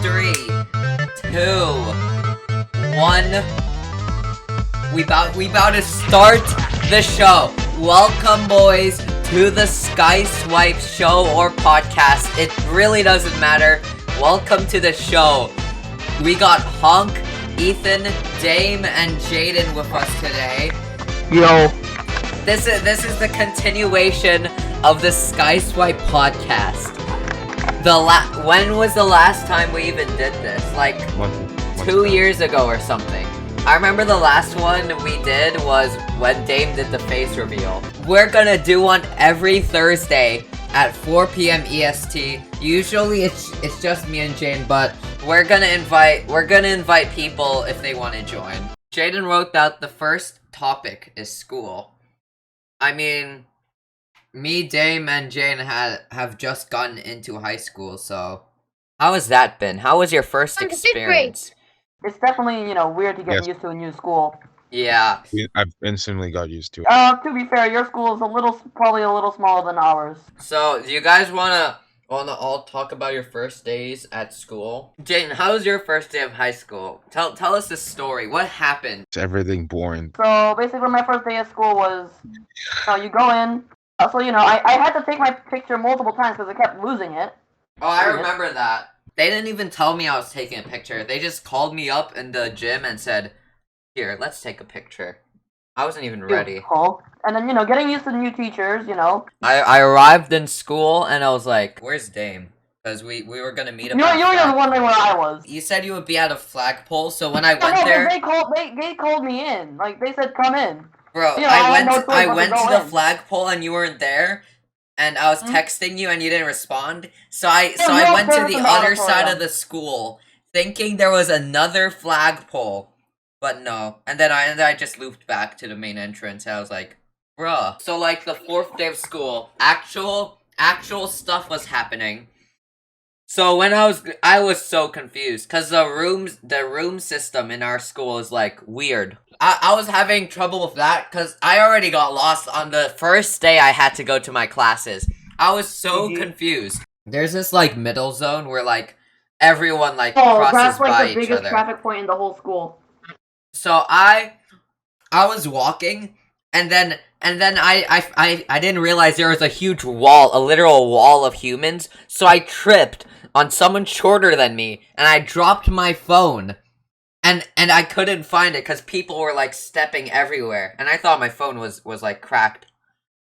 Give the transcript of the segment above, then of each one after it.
3, 2, 1. We about to start the show. Welcome, boys, to the SkySwipe show or podcast. It really doesn't matter. Welcome to the show. We got Honk, Ethan, Dame, and Jaden with us today. Yo. This is the continuation of the SkySwipe podcast. When was the last time we even did this? Like 2 years ago or something. I remember the last one we did was when Dame did the face reveal. We're gonna do one every Thursday at 4 p.m. EST. Usually it's just me and Jane, but we're gonna invite people if they want to join. Jaden wrote that the first topic is school. I mean, me, Dame, and Jane have just gotten into high school, so how has that been? How was your first experience? It's definitely, weird to get used to a new school. Yeah. I've instantly got used to it. To be fair, your school is probably a little smaller than ours. So, do you guys wanna all talk about your first days at school? Jane, how was your first day of high school? Tell us the story. What happened? It's everything boring. So, basically, my first day of school was, you go in. So, I had to take my picture multiple times because I kept losing it. Oh, I remember that. They didn't even tell me I was taking a picture. They just called me up in the gym and said, "Here, let's take a picture." I wasn't even ready. Cool. And then, getting used to new teachers, I arrived in school and I was like, "Where's Dame?" Because we were gonna meet up. You were wondering where I was. You said you would be at a flagpole, so when I went there, they called me in. Like, they said, "Come in." Bro, I went to the flagpole and you weren't there, and I was texting you and you didn't respond. So I went to the other side of the school, thinking there was another flagpole, but no. And then I just looped back to the main entrance. And I was like, bruh. So like the 4th day of school, actual stuff was happening. So when I was so confused, cause the room system in our school is like weird. I was having trouble with that, cause I already got lost on the first day I had to go to my classes. I was so confused. There's this like middle zone where like everyone like crosses by that's like the each biggest other. traffic point in the whole school. So I was walking, and then I didn't realize there was a huge wall, a literal wall of humans. So I tripped on someone shorter than me, and I dropped my phone, and I couldn't find it because people were like stepping everywhere, and I thought my phone was like cracked,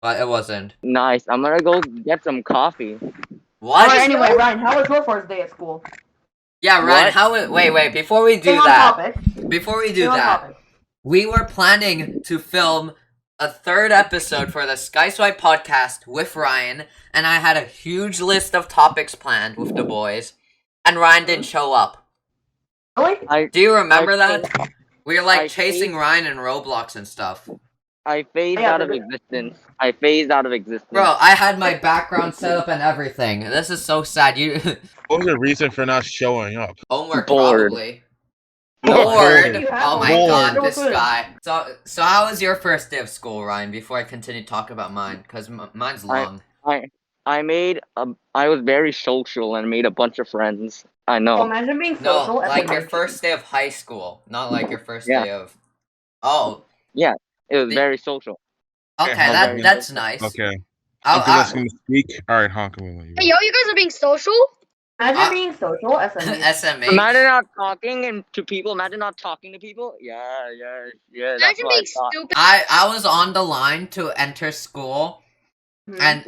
but it wasn't. Nice. I'm gonna go get some coffee. What? Alright, anyway, Ryan, how was your first day at school? Yeah, Ryan. Wait. Before we do that, we were planning to film a 3rd episode for the SkySwipe podcast with Ryan, and I had a huge list of topics planned with the boys, and Ryan didn't show up. Really? Do you remember that? We were like chasing Ryan in Roblox and stuff. I phased out of existence. Bro, I had my background set up and everything. This is so sad. What was the reason for not showing up? Homework, Bored. probably. Bored. Oh my Bored. god, this guy. So how was your first day of school, Ryan? Before I continue to talk about mine, because mine's long. I was very social and made a bunch of friends. I know. Imagine being No, social. like your first day of high school, not like your first day of. Oh. Yeah, it was very social. Okay, that's nice. Okay. I'll gonna speak. All right, Honk. I'm gonna let you. Hey, yo, you guys are being social? Imagine being social, SMH. SMH. Imagine not talking to people. Imagine not talking to people. Yeah. That's Imagine what I being thought. stupid. I was on the line to enter school, and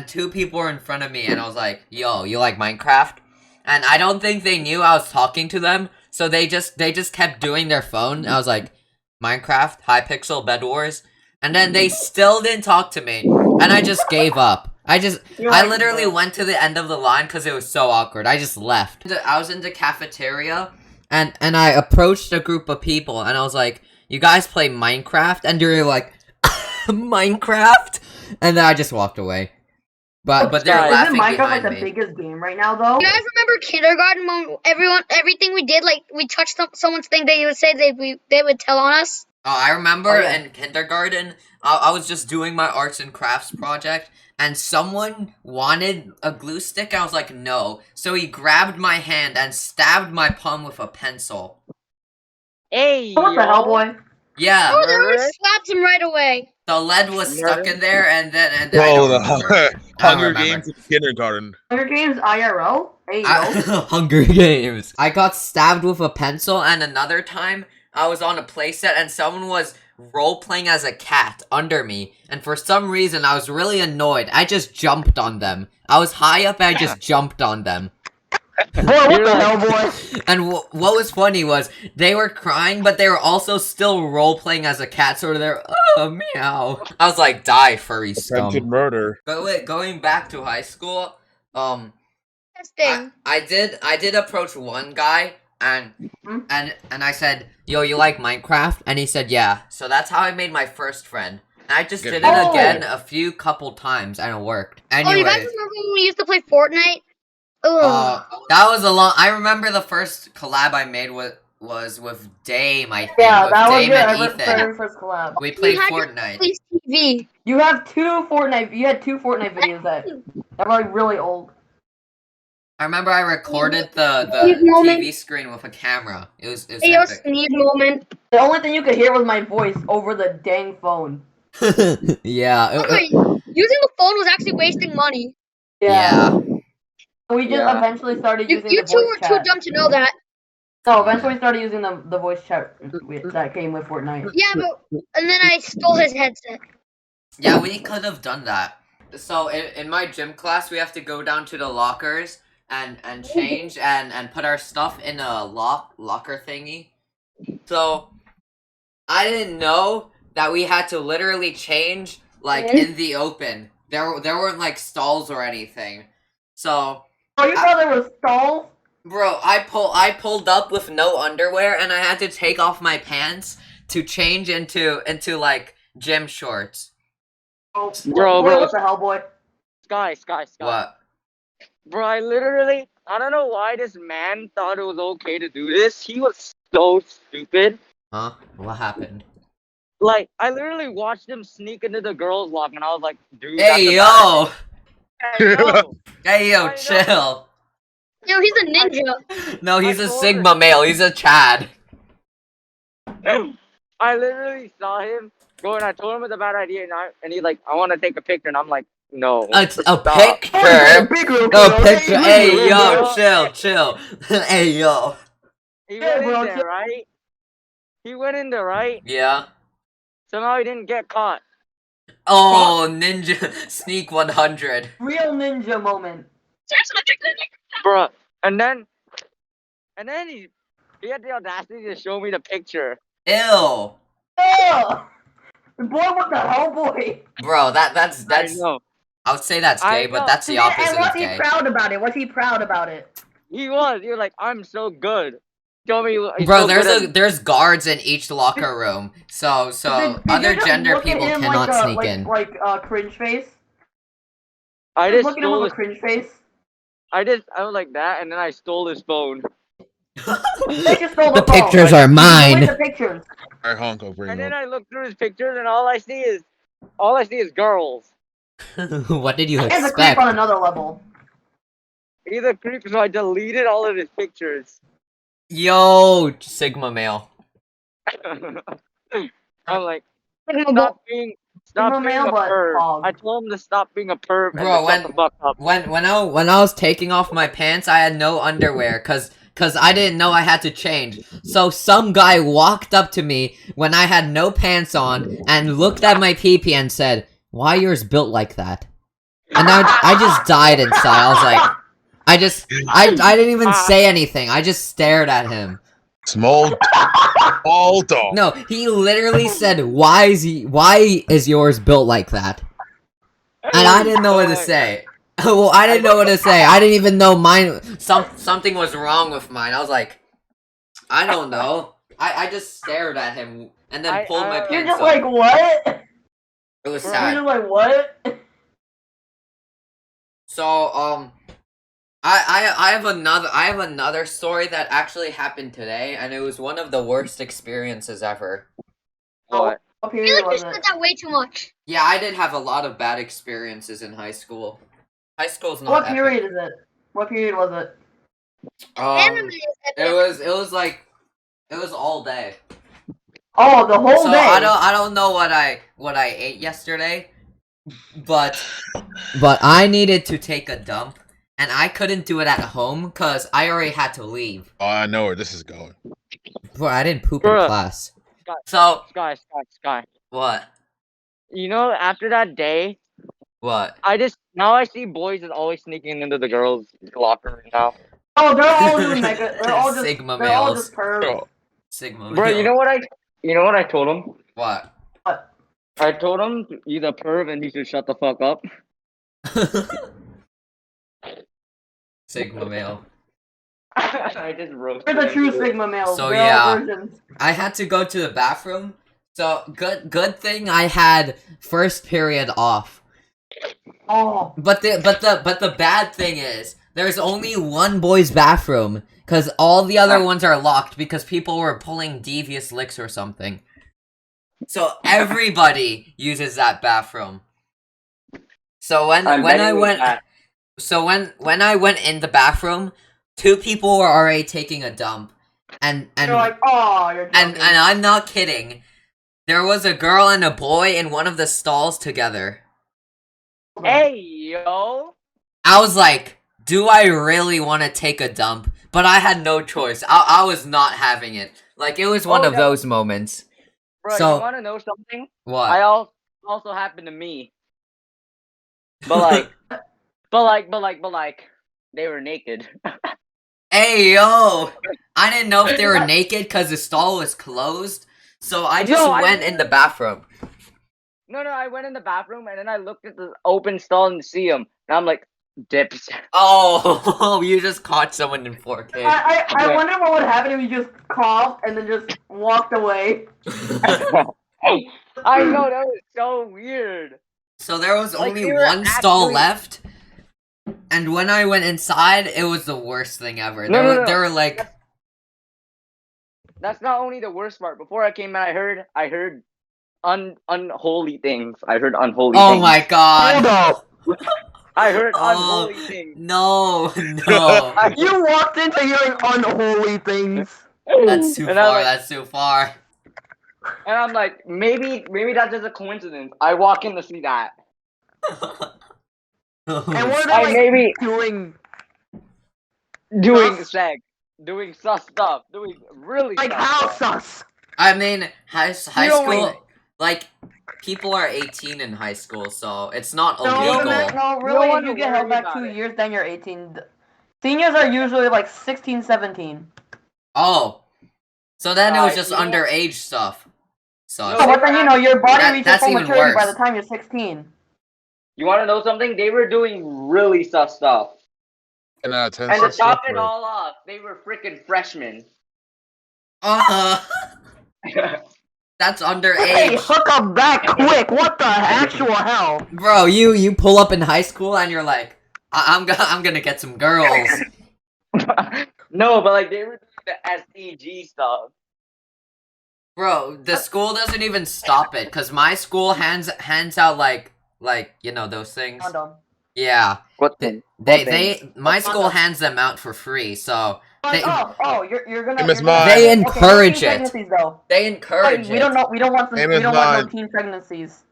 2 people were in front of me, and I was like, "Yo, you like Minecraft?" And I don't think they knew I was talking to them, so they just kept doing their phone. And I was like, "Minecraft, Hypixel, Bed Wars," and then they still didn't talk to me, and I just gave up. I literally went to the end of the line because it was so awkward. I just left. I was in the cafeteria, and I approached a group of people, and I was like, "You guys play Minecraft?" And they were like, "Minecraft?" And then I just walked away. But they're laughing Isn't Minecraft behind like me. the biggest game right now, though? You guys remember kindergarten when everything we did, like we touched someone's thing, they would say they would tell on us? I remember Oh, yeah. in kindergarten, I was just doing my arts and crafts project, and someone wanted a glue stick. I was like, no. So he grabbed my hand and stabbed my palm with a pencil. Hey, What the hell, yo. boy? Yeah, Oh, they already Murderous? slapped him right away. the lead was stuck Murder? in there, and then I Bro, don't the remember. I don't Hunger remember. Games in kindergarten. Hunger Games IRL? Hey, yo. Hunger Games. I got stabbed with a pencil, and another time I was on a playset and someone was role-playing as a cat under me, and for some reason I was really annoyed. I just jumped on them. I was high up and I just jumped on them. Boy, what You're the like- hell, boy? And what was funny was they were crying, but they were also still role-playing as a cat, sort of there, meow. I was like, die, furry Attempted scum. murder. But wait, going back to high school, Testing. I did approach one guy and I said, yo, you like Minecraft? And he said, yeah. So that's how I made my first friend. And I just did it Oh. again a couple times and it worked. Oh, you guys Anyway, remember when we used to play Fortnite? Ugh. that was a long. I remember the first collab I made was with Dame. I think Yeah, with that was Dame your and very Ethan. first collab. We played You had to Fortnite. Police TV. You have two Fortnite videos that are like really old. I remember I recorded the Moment. TV screen with a camera. It was Hey, yo, epic. sneeze moment. The only thing you could hear was my voice over the dang phone. Yeah. Okay, using the phone was actually wasting money. Yeah. We just Yeah. eventually started You, using you the two voice were chat. too dumb to know that. No, eventually we started using the voice chat that came with Fortnite. Yeah, but and then I stole his headset. Yeah, we could have done that. So in my gym class, we have to go down to the lockers and change and put our stuff in a locker thingy. So I didn't know that we had to literally change like in the open. There weren't like stalls or anything. So Oh, you thought there was stalls? bro, I pulled up with no underwear and I had to take off my pants to change into like gym shorts. Oh, Bro, boy, bro. what the hell, boy? Sky. What? Bro, I don't know why this man thought it was okay to do this. He was so stupid. Huh? What happened? Like, I literally watched him sneak into the girls' lock, and I was like, dude, Hey that's a yo! bad idea. Hey yo, I know. chill. Yo, he's a ninja. No, he's I a told Sigma male. He's a Chad. I literally saw him go, and I told him it's a bad idea, and he's like, I want to take a picture, and I'm like, no. It's a Stop. picture. A picture. Hey yo, chill. Hey yo. He Yeah, went bro, in there, right? He went in there, right? Yeah. Somehow he didn't get caught. Oh, ninja sneak 100. Real ninja moment. Bruh. And then he had the audacity to show me the picture. Ew. Oh! Boy, what the hell, boy? Bro, that's I know. I would say that's I gay, but know. that's the And opposite was of he gay. proud about it? Was he proud about it? He was like, I'm so good. Show me. He's Bro, so good at- there's guards in each locker room. So Did you other just gender look at people him cannot like, sneak in. cringe face? I Just just look at him stole with his. a cringe face. I was like that, and then I stole his phone. They just stole The the phone. pictures are Delete mine. the pictures. Alright, Honk, I'll bring And him then up. I look through his pictures, and all I see is girls. What did you He has a creep expect? on another level. He's a creep, so I deleted all of his pictures. Yo, Sigma male. I'm like, Sigma stop being Sigma a male, but perv. hog. I told him to stop being a perv Bro, and to shut the fuck up. When I was taking off my pants, I had no underwear cuz I didn't know I had to change. So some guy walked up to me when I had no pants on and looked at my pee-pee and said, "Why yours built like that?" And I just died inside. I was like, I didn't even say anything. I just stared at him. Small dog. No, he literally said, "Why is yours built like that?" And I didn't know what to say. Well, I didn't know what to say. I didn't even know mine. Something was wrong with mine. I was like, I don't know. I just stared at him and then pulled my You're pants just up. like, what? It was You're sad. just like, what? So I have another story that actually happened today, and it was one of the worst experiences ever. What? What I feel period like you was said it? that way too much. Yeah, I did have a lot of bad experiences in high school. High school's not What epic. period is it? What period was it? Anime is epic. It was all day. Oh, the whole So day. I don't know what I ate yesterday, but I needed to take a dump, and I couldn't do it at home because I already had to leave. Oh, I know where this is going. Bro, I didn't poop in Bruh. class. Sky. So Sky. what? You know, after that day, What? now I see boys is always sneaking into the girls' locker room now. Oh, they're all just mega. They're all just Sigma They're all males. just pervs. Oh, Sigma. Bro, male. you know what I told him? What? What? I told him he's a perv and he should shut the fuck up. Sigma male. I just roasted They're the him. true Sigma males. So, They're yeah. all virgins. I had to go to the bathroom. So good thing I had first period off. Oh. But the bad thing is there's only one boys' bathroom because all the other ones are locked because people were pulling devious licks or something. So everybody uses that bathroom. So when I went in the bathroom, 2 people were already taking a dump, and You're like, oh, you're joking. and I'm not kidding. There was a girl and a boy in one of the stalls together. Hey, yo. I was like, do I really want to take a dump? But I had no choice. I was not having it. Like, it was one of those moments. Bro, So- you want to know something? What? I also happened to me. But like, they were naked. Hey, yo! I didn't know if they were naked because the stall was closed. So I just went in the bathroom. No, I went in the bathroom and then I looked at the open stall and see them. And I'm like, dips. Oh, you just caught someone in 4K. I wonder what would happen if you just coughed and then just walked away. I know, that was so weird. So there was Like, only we were one stall actually- left. And when I went inside, it was the worst thing ever. No. There were like... That's not only the worst part. Before I came in, I heard unholy things. I heard unholy Oh things. my god. up! I heard Oh, unholy things. No. You walked into hearing unholy things. That's too And I'm far, like- that's too far. And I'm like, maybe that's just a coincidence. I walk in to see that. And what are I they maybe doing? doing Sus? sex, doing sus stuff, doing really Like sus how stuff. sus? I mean, high don't school, wait. like, people are 18 in high school, so it's not No, illegal. no, You don't really, if wanna you get worry held back about 2 it. years, then you're 18. Seniors are usually like 16, 17. Oh. So then it was just you know- underage stuff. So No, So, but then, you know, your body reaches that's full even maturity by worse. the time you're 16. You want to know something? They were doing really sus stuff. And 10 And to sus top it software. all off, they were freaking freshmen. That's Hey, underage. hook up back quick! What the actual hell? Bro, you pull up in high school and you're like, I'm gonna get some girls. No, but like they were doing the SEG stuff. Bro, the school doesn't even stop it, cause my school hands out like you know those things. Condom. Yeah, What my school hands them out for free, so Like, They- you're gonna. Same as you're gonna- mine. They okay, encourage no teen it. pregnancies, though. they encourage Like, it. we don't know. We don't want them. Same We as don't want no mine. teen pregnancies. Same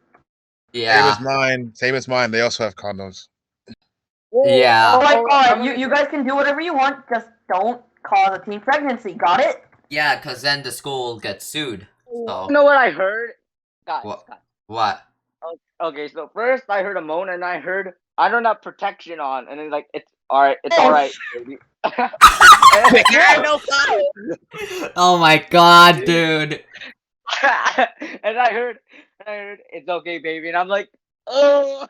Yeah, as mine. Same as mine. They also have condoms. Yeah. Like, Oh, alright, you guys can do whatever you want. Just don't cause a teen pregnancy. Got it? yeah, cause then the school gets sued. So You know what I heard? Guys, What? guys. what? Okay, so first I heard a moan and I heard I don't have protection on, and it's like it's alright, it's Oh, alright, baby. Oh my god, dude. and I heard it's okay, baby, and I'm like, oh.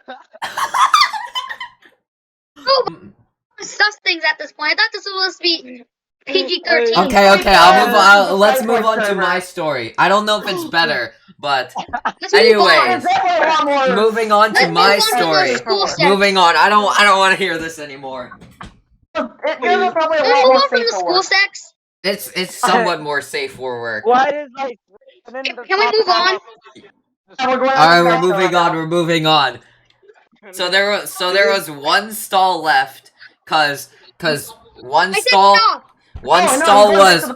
Sus things at this point. I thought this was supposed to be PG-13. Okay, I'll move on. Let's move on to Server. my story. I don't know if it's better, but Let's move Anyways. on. It's definitely a lot more. moving on Let's to move my on to the story. school sex. Moving on. I don't want to hear this anymore. There's probably a Let's lot move more on from the safer school work. sex. It's somewhat more safe for work. Why does like And then the Can we move on? We're going Alright, we're to the moving on, we're moving on. So there was one stall left, cause one I said stall stop.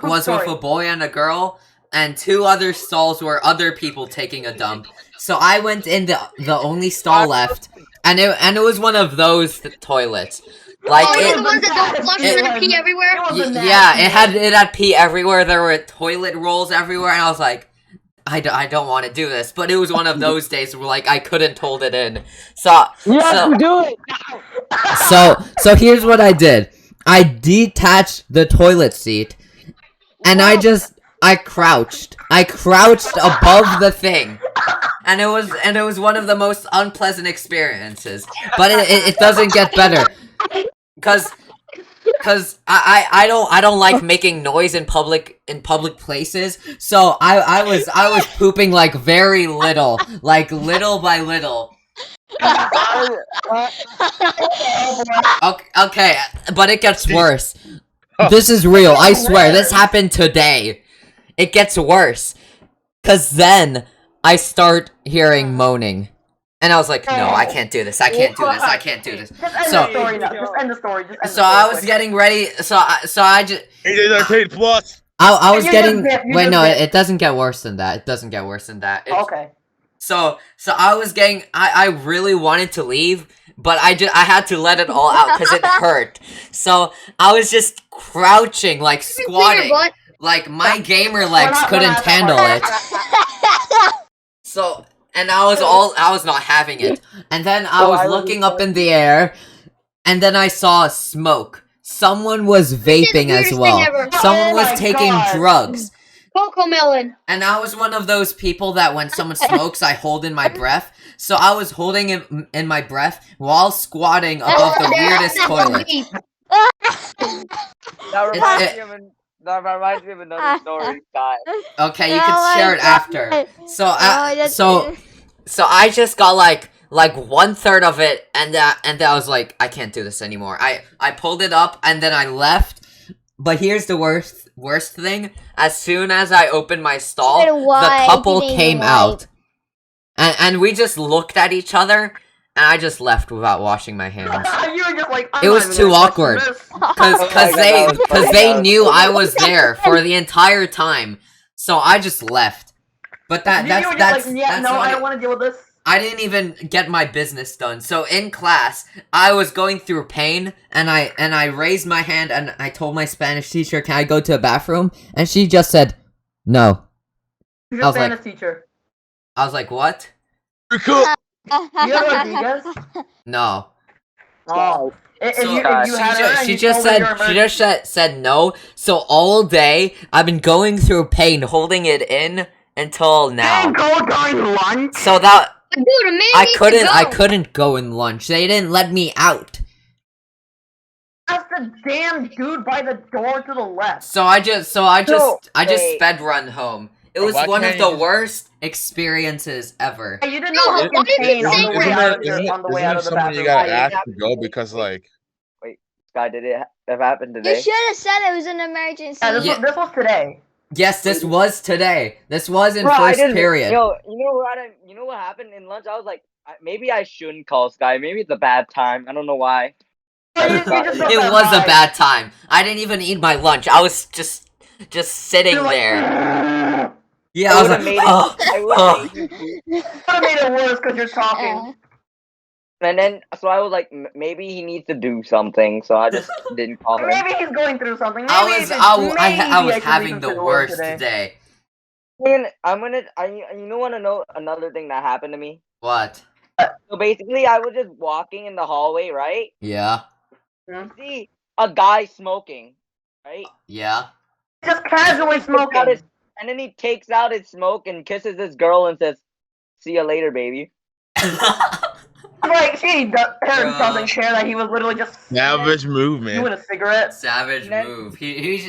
was with a boy and a girl, and 2 other stalls were other people taking a dump. So I went in the only stall left, and it was one of those toilets. Like Oh, it, the ones that don't flush and then pee everywhere? yeah, it had pee everywhere. There were toilet rolls everywhere, and I was like, I don't want to do this. But it was one of those days where like I couldn't hold it in. So You have to do it. so here's what I did. I detached the toilet seat, and I crouched. I crouched above the thing. And it was one of the most unpleasant experiences. But it doesn't get better. Cause I don't like making noise in public places. So I was pooping like very little. Like little by little. Okay, but it gets worse. This is real, I swear. This happened today. It gets worse. Cause then I start hearing moaning. And I was like, no, I can't do this. I can't do this. I can't do this. Just end the story now. Just end the story. So I was getting ready. So I just. AJ's Arcade Plus. I was You getting. just dip, you Wait, just no, dip. it doesn't get worse than that. It doesn't get worse than that. Okay. So I was getting. I really wanted to leave, but I had to let it all out because it hurt. So I was just crouching, like Clean your squatting, butt. like my gamer legs couldn't handle it. So. And I was not having it. And then I was looking up in the air, and then I saw smoke. Someone was vaping as weirdest well. thing ever. Someone Oh was my taking God. drugs. Coco melon. And I was one of those people that when someone smokes, I hold in my breath. So I was holding in my breath while squatting above the weirdest toilet. That reminds me of another story, Sky. Okay, you can share it after. So I just got like 1/3 of it, and I was like, I can't do this anymore. I pulled it up and then I left. But here's the worst thing: as soon as I opened my stall, the couple came out, and we just looked at each other, and I just left without washing my hands. You were just like, It was too awkward. Cause they knew I was there for the entire time, so I just left. But that's I don't want to deal with this. I didn't even get my business done. So in class, I was going through pain, and I raised my hand and I told my Spanish teacher, "Can I go to the bathroom?" And she just said, "No." Who's I your was like- Spanish teacher? I was like, "What?" You have Rodriguez? No. Oh. If So you had her and she you just told her your said no. So all day I've been going through pain, holding it in until now. Didn't go during lunch. So that Dude, a man needs to go. I couldn't go in lunch. They didn't let me out. That's the damn dude by the door to the left. So I just wait. sped run home. It was Why one of can't the you- worst experiences ever. Hey, you didn't No, know why did you pain on say the that? way out of Isn't the, it on the way out of the something bathroom. you gotta I ask have to go because like Sky, did it have happened You today? should have said it was an emergency. Yeah, this was today. Yes, this was today. This was in Bro, I first didn't- period. Yo, you know what happened in lunch? I was like, maybe I shouldn't call Sky. Maybe it's a bad time. I don't know why. It was a bad time. I didn't even eat my lunch. I was just sitting there. Yeah, I was like, made it. oh, I oh. would have made That made it worse because you're talking. And then, so I was like, maybe he needs to do something. So I just didn't call him. Maybe he's going through something. Maybe I was should having leave him the to worst today. day. And you want to know another thing that happened to me? What? So basically, I was just walking in the hallway, right? Yeah. I see a guy smoking, right? Yeah. Just casually Takes out smoking. his- and then he takes out his smoke and kisses this girl and says, "See you later, baby." Like, she Bro. doesn't care that he was literally just savage move, doing man. a cigarette. Savage Then- move. He's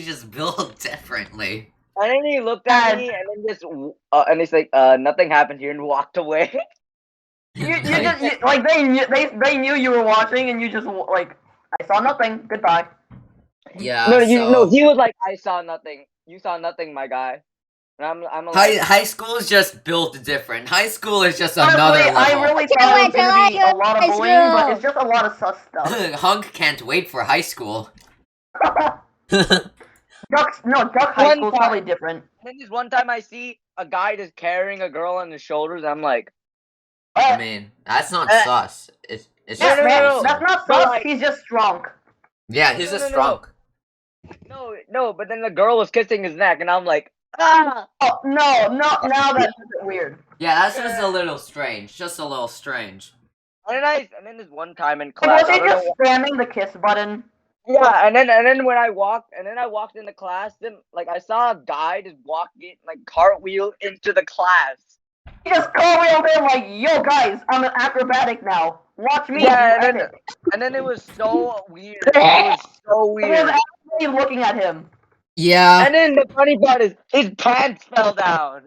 just built differently. And then he looked at me and then just and he's like, nothing happened here," and walked away. Like they knew you were watching, and you just like, I saw nothing. Goodbye. Yeah. no, so, he was like, "I saw nothing. You saw nothing, my guy." And I'm like, High school is just built different. High school is just another Honestly, I level. really thought it was gonna be a High lot of school. bullying, but it's just a lot of sus stuff. Hunk can't wait for high school. Duck High School is probably different. then this one time I see a guy just carrying a girl on his shoulders. I'm like, I mean, that's not sus. It's Yeah, just man, wholesome. that's not But, sus, like- he's just strong. Yeah, he's No, just no, no. drunk. no, but then the girl was kissing his neck, and I'm like, ah. Oh, no, now that's a bit weird. Yeah, that's just a little strange. Just a little strange. And then this one time in class, Was I he don't know just spamming the kiss button? yeah, and then when I walked into class, then like I saw a guy just walking like cartwheel into the class. He just cartwheeled in like, yo guys, I'm an acrobatic now. Watch me. Yeah, do and epic." then it was so weird. It was so I was weird. actually looking at him. Yeah. And then the funny part is his pants fell down.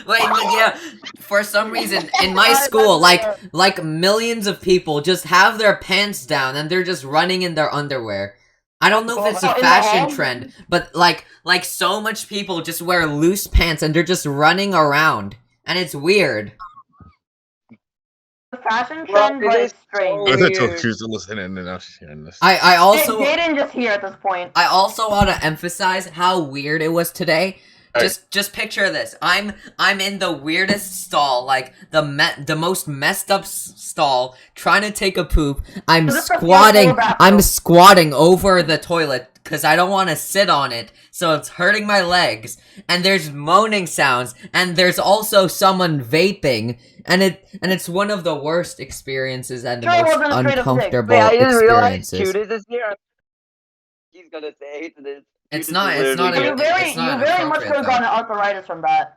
Wait, yeah. For some reason, in my school, like millions of people just have their pants down and they're just running in their underwear. I don't know if it's a In the fashion hall? trend, but like so much people just wear loose pants and they're just running around, and it's weird. The fashion Well, trend, it but is it's strange. I Weird. told she was listening and now she's hearing this. I also Jaden just here at this point. I also want to emphasize how weird it was today. Right. Just picture this. I'm in the weirdest stall, like the most messed up stall, trying to take a poop. I'm Is this the squatting. field bathroom? I'm squatting over the toilet because I don't want to sit on it, so it's hurting my legs. And there's moaning sounds, and there's also someone vaping, and it's one of the worst experiences and the Sure, it most wasn't a straight up dick. uncomfortable Wait, I didn't realize experiences. Cute is here. He's gonna say this. It's Cute not. is It's not. literally You a- here. very, it's not you very much inappropriate, could have though. gotten arthritis from that.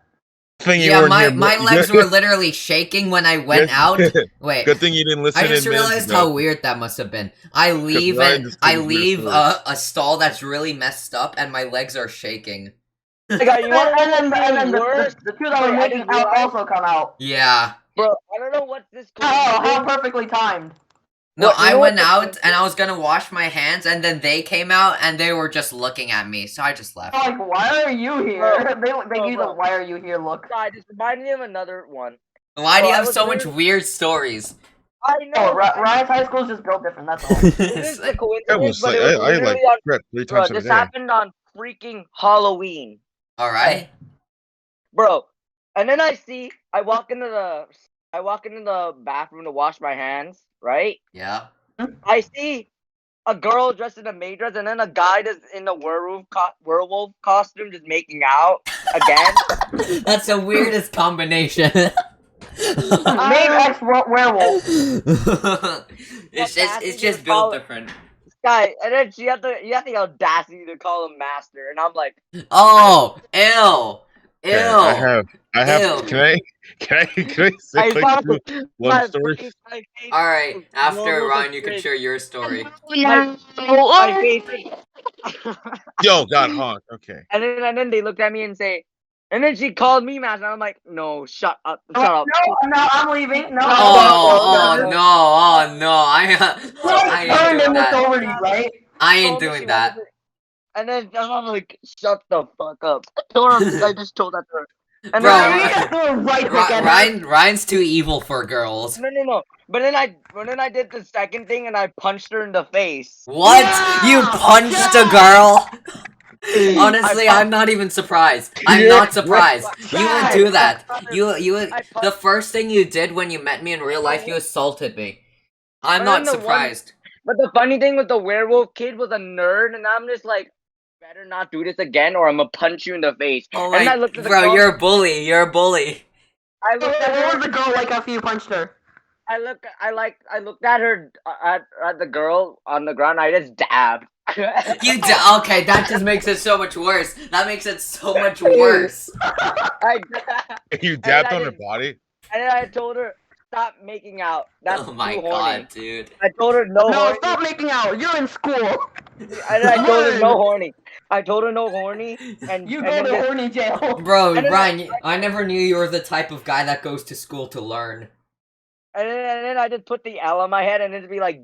Thing you Yeah, weren't my here, my but- legs were literally shaking when I went out. Wait, Good thing you didn't listen. I just in minutes realized ago. how weird that must have been. I leave Ryan and just I told me weird leave stories. a stall that's really messed up, and my legs are shaking. Like, you wanna know And then what's worse? the two that were Wait, I making just out realized- also come out. Yeah. Bro, I don't know what this Oh, how coincidence- perfectly timed. No, What- you I know went what the- out and I was gonna wash my hands, and then they came out and they were just looking at me, so I just left. Like, why are you here? Bro, They give you the bro. why are you here look. God, this reminded me of another one. Why do you I have was so much literally- weird stories? I Oh, know. Ryan's high school is just built different, that's all. This is the That coincidence, was but like it was I literally like on. regret 3 Bro, times a this day. happened on freaking Halloween, Alright. bro. And then I walk into the bathroom to wash my hands, right? Yeah. I see a girl dressed in a maid dress, and then a guy that's in a werewolf costume just making out again. That's the weirdest combination. Maid X werewolf. it's just built different. Guy, and then you have the audacity to call him master, and I'm like, Oh, ew. Ew. Okay, I have. Ew. Can I say I like found one my story? face, my face, Alright, after Normal Ryan, you can disgrace. share your story. my face. Yo, got Honk. Okay. And then they looked at me and say, and then she called me master. I'm like, no, shut up, shut No, up. no, I'm leaving. No. Oh no, I Like, ain't turned doing in that. authority, right? I She ain't told me doing she that. wanted to- And then I'm like, shut the fuck up. I just told that to her. And Bro, then You just threw a right hook at her. Ryan's too evil for girls. no. But then I did the second thing and I punched her in the face. What? Yeah! You punched a girl? Honestly, I I'm not even surprised. I'm Yeah. not surprised. You would do that. You I the first thing you did when you met me in real life, you assaulted me. I'm But not then the one- surprised. But the funny thing with the werewolf kid was a nerd, and I'm just like, better not do this again, or I'm gonna punch you in the face. Oh and my, I looked at the bro, girl, you're a bully. You're a bully. I looked at What her. was the girl like after you punched her? I looked at her at the girl on the ground. I just dabbed. Okay, that just makes it so much worse. That makes it so much worse. I You dabbed I on her didn't- body. and then I told her stop making out. That's Oh my too horny. god, dude. I told her no, No, horny. stop making out. You're in school. And then I told her no Word. horny. I told her no horny, and You and go then to this- horny jail. Bro, And then- Ryan, I never knew you were the type of guy that goes to school to learn. and then I just put the L on my head and it'd be like,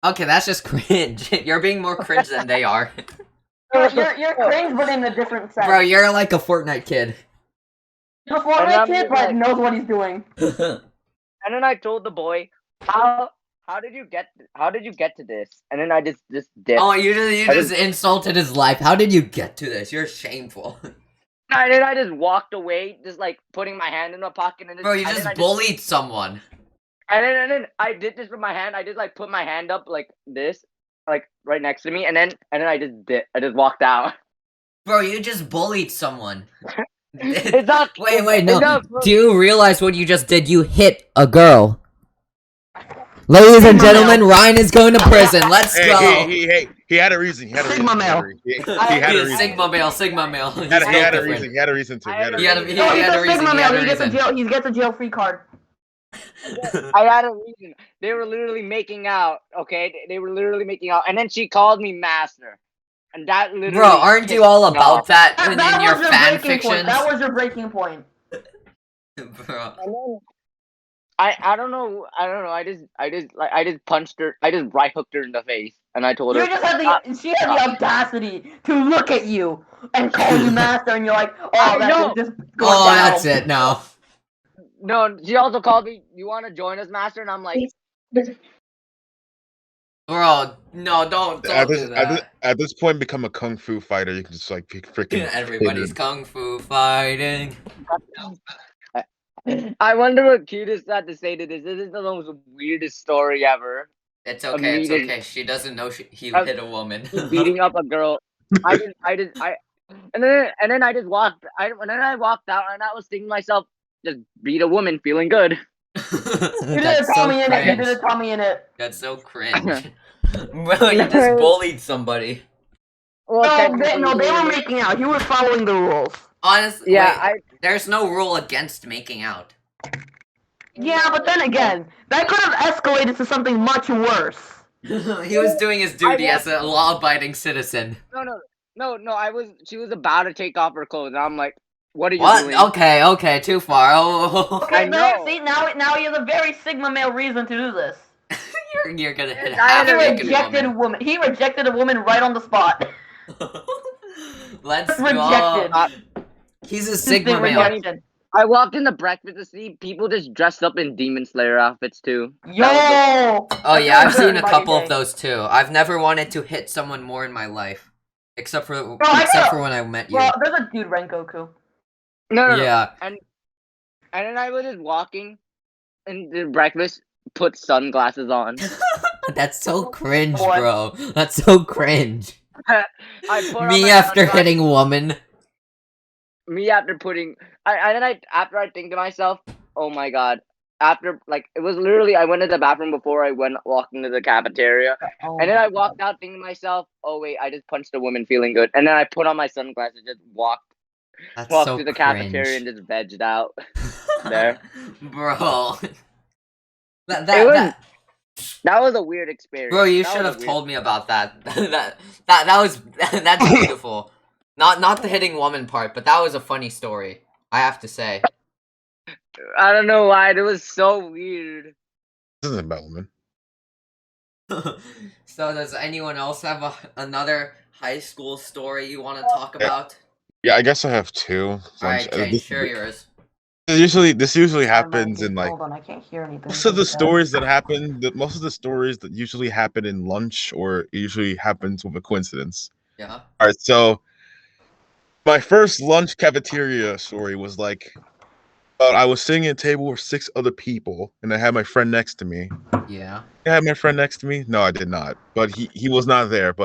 Okay, that's just cringe. You're being more cringe than they are. You're cringe, but in a different sense. Bro, you're like a Fortnite kid. The four-way kid like knows what he's doing. And then I told the boy, how did you get to this? And then I just dipped. Oh, you just insulted his life. How did you get to this? You're shameful. And then I just walked away, just like putting my hand in my pocket. And Bro, you just bullied someone. And then I did this with my hand. I just like put my hand up like this, like right next to me, and then I just walked out. Bro, you just bullied someone. It's not. Wait, no. Do you realize what you just did? You hit a girl. Ladies and gentlemen, Ryan is going to prison. Let's go. He had a reason. He had a Sigma reason. male. He had a reason. Sigma male. He had a reason. He had a reason to. He had a He's reason. Sigma male. He gets a jail free card. I had a reason. They were literally making out. Okay, they were literally making out, and then she called me master, and that literally. Bro, aren't you all about that in your was fan breaking point. fictions? That was your breaking point. Bro. And then I don't know. I just punched her. I just right hooked her in the face, and I told her. She had the audacity to look at you and call you master, and you're like, oh, that's just going down. That's it. No. No, she also called me. You want to join us, master? And I'm like, bro, no, don't do that. At this point, become a kung fu fighter. You can just like freaking. Everybody's kung fu fighting. I wonder what Cutest had to say to this. This is the most weirdest story ever. It's okay. It's okay. She doesn't know he hit a woman. Beating up a girl. And then I just walked. And then I walked out, and I was thinking to myself, just beat a woman, feeling good. You did a Tommy in it. You did a Tommy in it. That's so cringe. Bro, you just bullied somebody. Well, No, they were making out. He was following the rules. Honestly, yeah, there's no rule against making out. Yeah, but then again, that could have escalated to something much worse. He was doing his duty as a law-abiding citizen. No. She was about to take off her clothes, and I'm like, what are you doing? Okay, too far. Oh. Okay, see, now he has a very Sigma male reason to do this. You're gonna hit half a rejected woman. He rejected a woman right on the spot. Let's rejected. go. He's a Sigma male. I walked into breakfast to see people just dressed up in Demon Slayer outfits too. Yo! Oh yeah, I've seen a couple of those too. I've never wanted to hit someone more in my life, except for when I met you. Well, there's a dude Rengoku. No. Yeah. And then I was just walking, and the breakfast put sunglasses on. That's so cringe, bro. That's so cringe. Me after hitting a woman. Me after putting. After I think to myself, oh my god. After, like, it was literally, I went to the bathroom before I walked into the cafeteria. And then I walked out thinking to myself, oh wait, I just punched a woman feeling good. And then I put on my sunglasses, just walked so to the cringe. Cafeteria and just vegged out there. Bro. That was a weird experience. Bro, you should have told me about that. That's beautiful. Not the hitting woman part, but that was a funny story, I have to say. I don't know why, it was so weird. This isn't about women. So does anyone else have another high school story you want to talk about? Yeah, I guess I have two. Alright, Jay, share yours. This usually happens in like hold on, I can't hear anything. most of the stories that usually happen in lunch or usually happens with a coincidence. Yeah. Alright, so my first lunch cafeteria story was like I was sitting at a table with 6 other people and I had my friend next to me. Yeah. I had my friend next to me? No, I did not. But he was not there,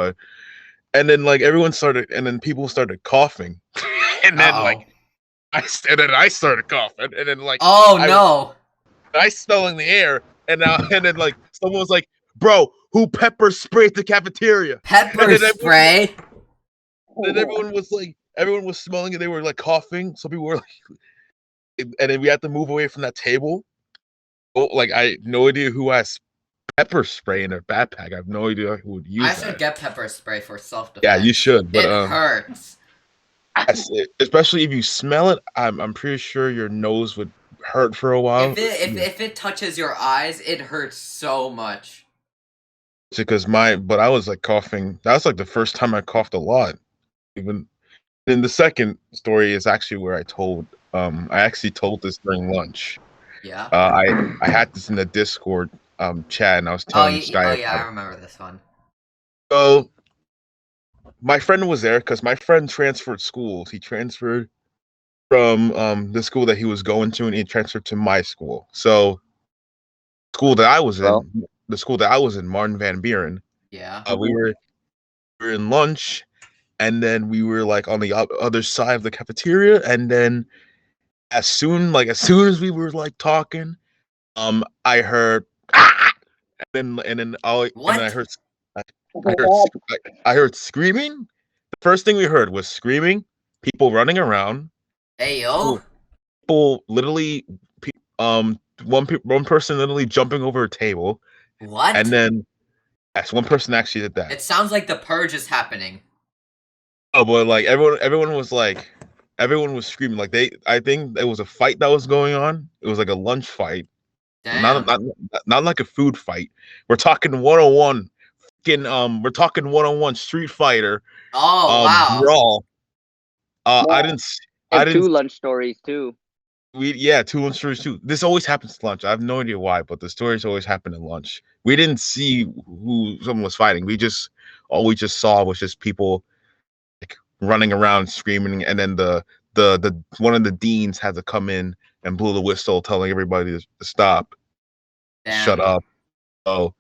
and then like people started coughing. And then I started coughing, and then like I smell in the air, and then like someone was like, "Bro, who pepper sprayed the cafeteria?" Pepper spray. Then everyone was smelling it. They were like coughing. Some people were like, and then we had to move away from that table. Oh, like I had no idea who has pepper spray in their backpack. I have no idea who would use. I should get pepper spray for self-defense. Yeah, you should. But it hurts. Especially if you smell it, I'm pretty sure your nose would hurt for a while. If it touches your eyes, it hurts so much. Because but I was like coughing. That was like the first time I coughed a lot. Even then, the second story is actually where I told I actually told this during lunch. Yeah. I had this in the Discord chat, and I was telling Sky. Oh yeah, I remember this one. So my friend was there because my friend transferred schools. He transferred from the school that he was going to, and he transferred to my school. So school that I was in, the school that I was in, Martin Van Buren. Yeah. We were in lunch, and then we were like on the other side of the cafeteria, and then as soon as we were like talking, I heard ah! and then I heard I, I heard screaming. The first thing we heard was screaming, people running around. Hey yo. People literally one person literally jumping over a table. What? And then yes, one person actually did that. It sounds like the purge is happening. Oh, but like everyone was screaming. Like I think there was a fight that was going on. It was like a lunch fight. Damn. Not like a food fight. We're talking 101. We're talking 101 Street Fighter. Oh wow. Brawl. Yeah. I didn't two lunch stories too. Two lunch stories too. This always happens at lunch. I have no idea why, but the stories always happen at lunch. We didn't see who someone was fighting. All we just saw was just people like running around screaming, and then the one of the deans had to come in and blow the whistle, telling everybody to stop. Damn. Shut up. So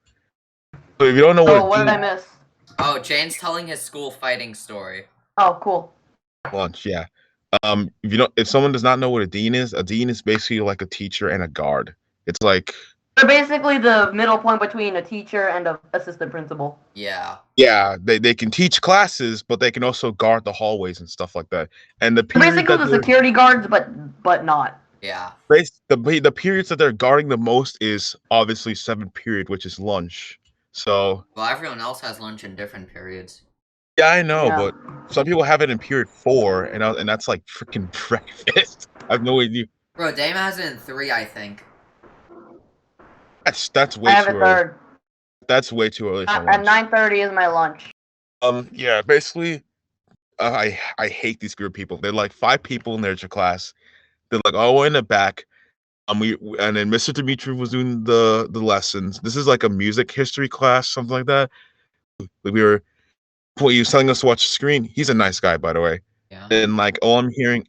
if you don't know what did I miss? Oh, Jane's telling his school fighting story. Oh, cool. Lunch, yeah. If someone does not know what a dean is basically like a teacher and a guard. It's like they're basically the middle point between a teacher and an assistant principal. Yeah. Yeah, they can teach classes, but they can also guard the hallways and stuff like that. And the basically the security guards, but not. Yeah. The periods that they're guarding the most is obviously 7th period, which is lunch. So well, everyone else has lunch in different periods. Yeah, I know, but some people have it in period 4, and that's like freaking breakfast. I have no idea. Bro, Dame has it in 3, I think. That's way too early. That's way too early for lunch. At 9:30 is my lunch. Yeah, basically, I hate these group of people. They're like 5 people in their class. They're like, oh, we're in the back. And then Mr. Dimitri was doing the lessons. This is like a music history class, something like that. He was telling us to watch the screen. He's a nice guy, by the way. Yeah. And like all I'm hearing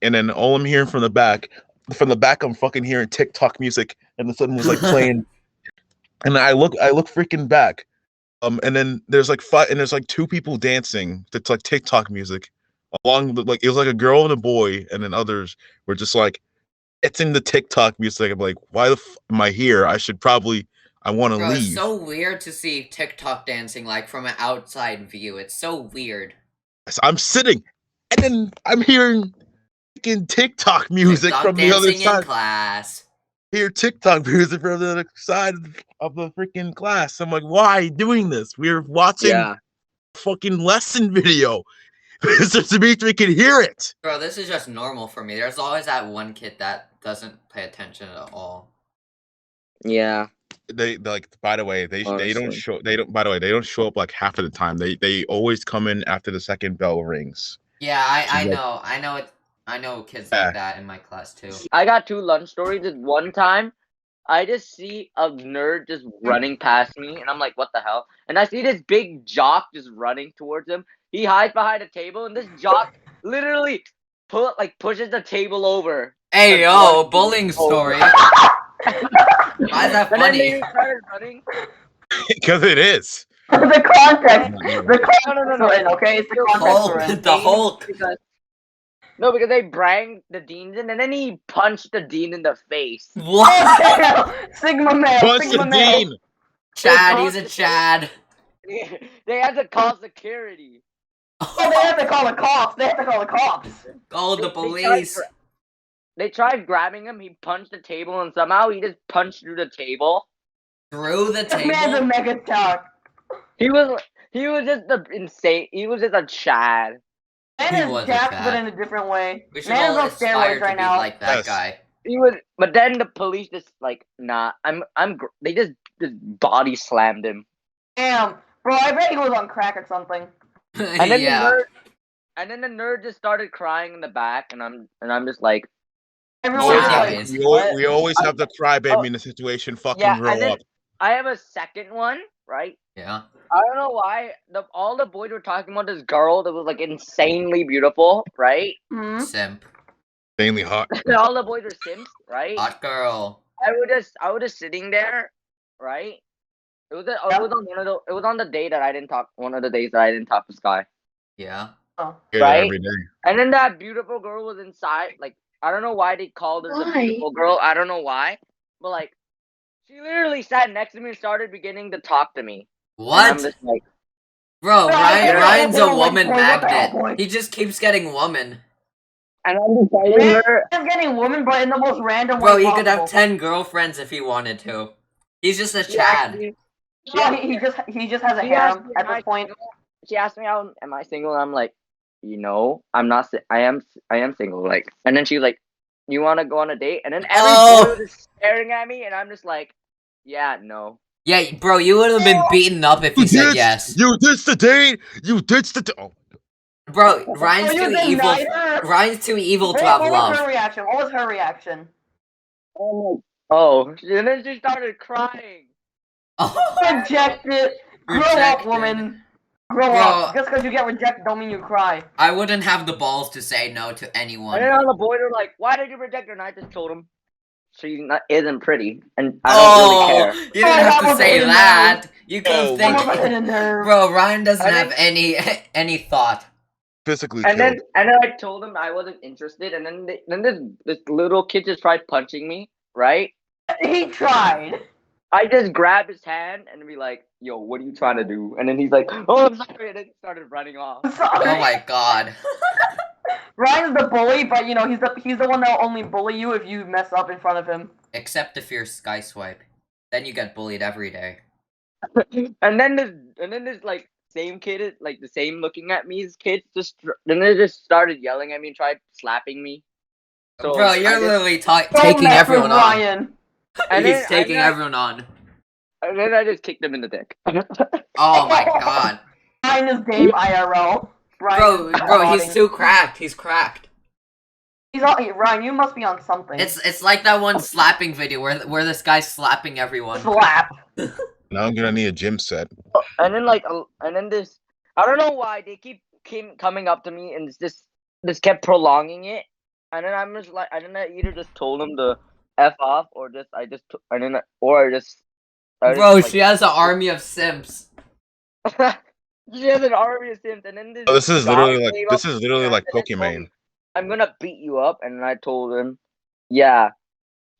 from the back, I'm fucking hearing TikTok music, and the sudden was like playing. And I look freaking back, and then there's like 2 people dancing. It's like TikTok music, along with, like it was like a girl and a boy, and then others were just like, it's in the TikTok music. I'm like, why the am I here? I want to leave. It's so weird to see TikTok dancing like from an outside view. It's so weird. I'm sitting, and then I'm hearing freaking TikTok music from the other side. In class. Hear TikTok music from the other side of the freaking class. I'm like, why are you doing this? We're watching a fucking lesson video. Mr. Dimitri can hear it. Bro, this is just normal for me. There's always that one kid that doesn't pay attention at all. Yeah. They like, by the way, they don't show up like half of the time. They always come in after the second bell rings. Yeah, I know kids like that in my class too. I got 2 lunch stories. This one time, I just see a nerd just running past me, and I'm like, what the hell? And I see this big jock just running towards him. He hides behind a table, and this jock literally pushes the table over. Hey yo, bullying story. Why is that funny? And then they started running. Because it is. The context. No. Okay, it's the context. The whole. No, because they brang the deans in, and then he punched the dean in the face. What? Sigma man. Punch the dean. Chad, he's a Chad. They had to call security. Oh, they have to call the cops. Call the police. They tried grabbing him. He punched the table, and somehow he just punched through the table. Through the table? This man's a mega talk. He was just insane. He was just a Chad. Man is jacked, but in a different way. We should all on aspire steroids to right be now. like that guy. He was, but then the police just like, nah. They just body slammed him. Damn, bro, I bet he was on crack or something. And then the nerd just started crying in the back, and I'm just like, Everyone was like, Anyways. We always have the crybaby in the situation. Fucking grow and then up. I have a second one, right? Yeah. I don't know why all the boys were talking about this girl that was like insanely beautiful, right? hmm? Simp. Mainly hot. All the boys were simps, right? Hot girl. I was just sitting there, right? It was on the day that I didn't talk. One of the days that I didn't talk to Sky, Yeah. Oh. Get it right? every day. And then that beautiful girl was inside. Like I don't know why they called her the Why? beautiful girl. I don't know why, but like she literally sat next to me and started beginning to talk to me. And I'm What? just like, Bro, Ryan's a Oh, like, woman boy, what the hell, magnet. boy? He just keeps getting woman. and I'm just fighting her. He's getting woman, but in the most random Bro, way he could have possible. 10 girlfriends if he wanted to. He's just a She Chad. actually- No, he just has a she asked harem me, at am I this point. single? She asked me, "Am I single?" And I'm like, I'm not. I am single. Like, and then she was like, "You want to go on a date?" And then every boy was just staring at me, and I'm just like, "Yeah, no." Yeah, bro, you would have been beaten up if you said yes. You ditched the date. You ditched the. Oh. Bro, Ryan's you too evil. denied her? Ryan's too evil to What have was love. her reaction? What was her reaction? Oh, and then she started crying. Oh, Rejected. Grow up, Rejected. woman. Grow Bro. up. Just because you get rejected don't mean you cry. I wouldn't have the balls to say no to And anyone. then all the boys were like, "Why did you reject her?" And I just told him she isn't pretty, and I don't really care. You didn't have to say that. You could Oh, think. That was a hidden nerve. Bro, Ryan doesn't And have any thought. Physically And killed. then I told him I wasn't interested, and then this little kid just tried punching me, right? He tried. I just grabbed his hand and be like, "Yo, what are you trying to do?" And then he's like, "Oh, I'm sorry," and then he started running off. I'm sorry. Oh my god. Ryan's the bully, but you know he's the one that'll only bully you if you mess up in front of him. Except if you're SkySwipe. Then you get bullied every day. and then this like same kid, like the same looking at me's kid, then they just started yelling at me and tried slapping me. So Bro, I you're just- literally Don't taking mess everyone with on. Ryan. And He's then- taking and then- everyone on. And then I just kicked him in the dick. Oh my god. Ryan is game IRL. Ryan Bro, he's too cracked. He's cracked. Ryan, you must be on something. It's like that one slapping video where this guy's slapping everyone. Slap. Now I'm gonna need a gym set. And then this, I don't know why they keep coming up to me and this kept prolonging it. And then I'm just like, I either just told them to F off or just I just Bro, like, she has an army of simps. she has an army of sims, and then Oh, this is guy literally like came up this is literally like and then told Pokemon. me, "I'm gonna beat you up," and I told him, "Yeah,